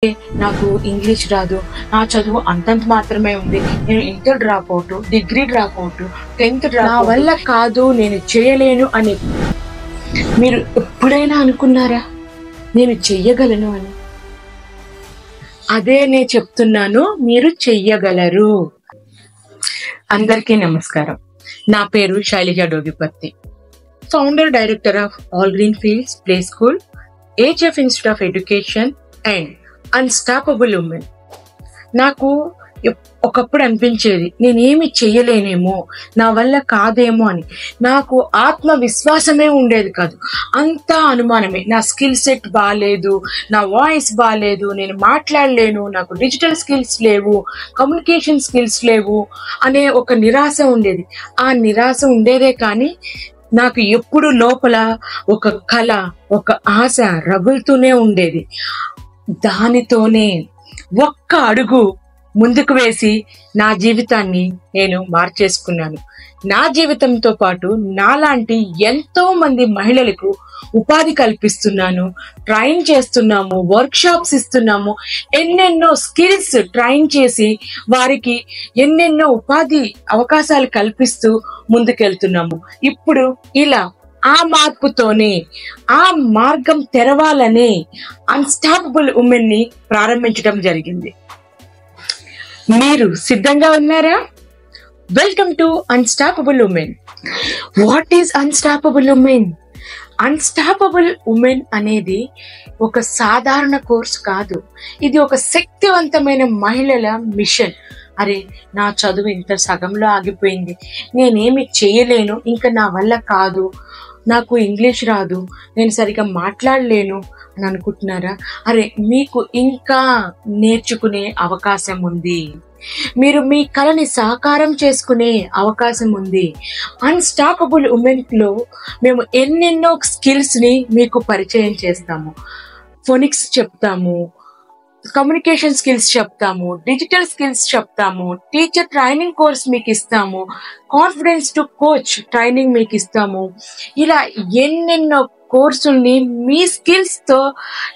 నాకు ఇంగ్లీష్ రాదు, నా చదువు అంతంత మాత్రమే ఉంది, నేను inter drop out, degree drop out, 10th drop, నా వల్ల కాదు, నేను చేయలేను అని మీరు ఎప్పుడైనా అనుకున్నారా నేను చెయ్యగలను అని? అదే నేను చెప్తున్నాను, మీరు చెయ్యగలరు. అందరికీ నమస్కారం. నా పేరు Shailaja Dogiparthi, founder director of All Green Fields Play School, HF Institute of Education and Unstoppable Women. నాకు ఒకప్పుడు అనిపించేది నేనేమి చెయ్యలేనేమో, నా వల్ల కాదేమో అని. నాకు ఆత్మవిశ్వాసమే ఉండేది కాదు, అంతా అనుమానమే. నా స్కిల్ సెట్ బాగాలేదు, నా వాయిస్ బాగాలేదు, నేను మాట్లాడలేను, నాకు డిజిటల్ స్కిల్స్ లేవు, కమ్యూనికేషన్ స్కిల్స్ లేవు అనే ఒక నిరాశ ఉండేది. ఆ నిరాశ ఉండేదే కానీ నాకు ఎప్పుడు లోపల ఒక కళ, ఒక ఆశ రగులుతూనే ఉండేది. దానితోనే ఒక్క అడుగు ముందుకు వేసి నా జీవితాన్ని నేను మార్చేసుకున్నాను. నా జీవితంతో పాటు నాలాంటి ఎంతో మంది మహిళలకు ఉపాధి కల్పిస్తున్నాను, ట్రైన్ చేస్తున్నాము, వర్క్ షాప్స్ ఇస్తున్నాము, ఎన్నెన్నో స్కిల్స్ ట్రైన్ చేసి వారికి ఎన్నెన్నో ఉపాధి అవకాశాలు కల్పిస్తూ ముందుకెళ్తున్నాము. ఇప్పుడు ఇలా ఆ మార్పుతోనే, ఆ మార్గం తెరవాలనే అన్స్టాపబుల్ ఉమెన్ ని ప్రారంభించడం జరిగింది. మీరు సిద్ధంగా ఉన్నారా? Welcome to unstoppable women. What is unstoppable women? Unstoppable women అనేది ఒక సాధారణ కోర్సు కాదు, ఇది ఒక శక్తివంతమైన మహిళల మిషన్. అరే, నా చదువు ఇంత సగంలో ఆగిపోయింది, నేనేమి చేయలేను, ఇంకా నా వల్ల కాదు, నాకు ఇంగ్లీష్ రాదు, నేను సరిగా మాట్లాడలేను అని అనుకుంటున్నారా? అరే, మీకు ఇంకా నేర్చుకునే అవకాశం ఉంది, మీరు మీ కళని సాకారం చేసుకునే అవకాశం ఉంది. అన్స్టాపబుల్ ఉమెన్ లో మేము ఎన్నెన్నో స్కిల్స్ ని మీకు పరిచయం చేస్తాము. ఫోనిక్స్ చెప్తాము, కమ్యూనికేషన్ స్కిల్స్ చెప్తాము, డిజిటల్ స్కిల్స్ చెప్తాము, టీచర్ ట్రైనింగ్ కోర్స్ మీకు ఇస్తాము, కాన్ఫిడెన్స్ టు కోచ్ ట్రైనింగ్ మీకు ఇస్తాము. ఇలా ఎన్నెన్నో కోర్సుల్ని మీ స్కిల్స్ తో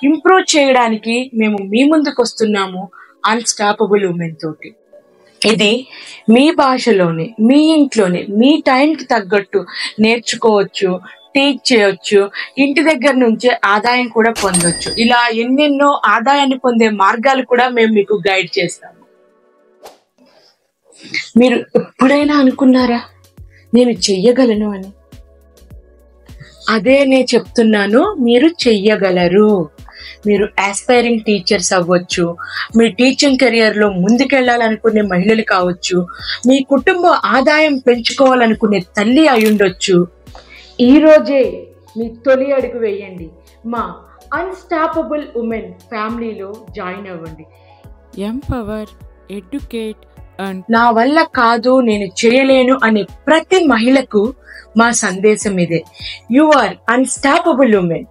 ఇంప్రూవ్ చేయడానికి మేము మీ ముందుకు వస్తున్నాము అన్స్టాపబుల్ ఉమెన్ తోటి. ఇది మీ భాషలోనే, మీ ఇంట్లోనే, మీ టైంకి తగ్గట్టు నేర్చుకోవచ్చు, టీచ్ చేయొచ్చు, ఇంటి దగ్గర నుంచే ఆదాయం కూడా పొందొచ్చు. ఇలా ఎన్నెన్నో ఆదాయాన్ని పొందే మార్గాలు కూడా మేము మీకు గైడ్ చేస్తాము. మీరు ఎప్పుడైనా అనుకున్నారా నేను చెయ్యగలను అని? అదే నేను చెప్తున్నాను, మీరు చెయ్యగలరు. మీరు ఆస్పైరింగ్ టీచర్స్ అవ్వచ్చు, మీ టీచింగ్ కెరియర్ లో ముందుకెళ్లాలనుకునే మహిళలు కావచ్చు, మీ కుటుంబ ఆదాయం పెంచుకోవాలనుకునే తల్లి అయి ఉండొచ్చు. ఈ రోజే మీ తొలి అడుగు వేయండి, మా అన్స్టాపబుల్ ఉమెన్ ఫ్యామిలీలో జాయిన్ అవ్వండి. ఎంపవర్, ఎడ్యుకేట్ అండ్ నా వల్ల కాదు, నేను చేయలేను అనే ప్రతి మహిళకు మా సందేశం ఇదే. You are unstoppable women.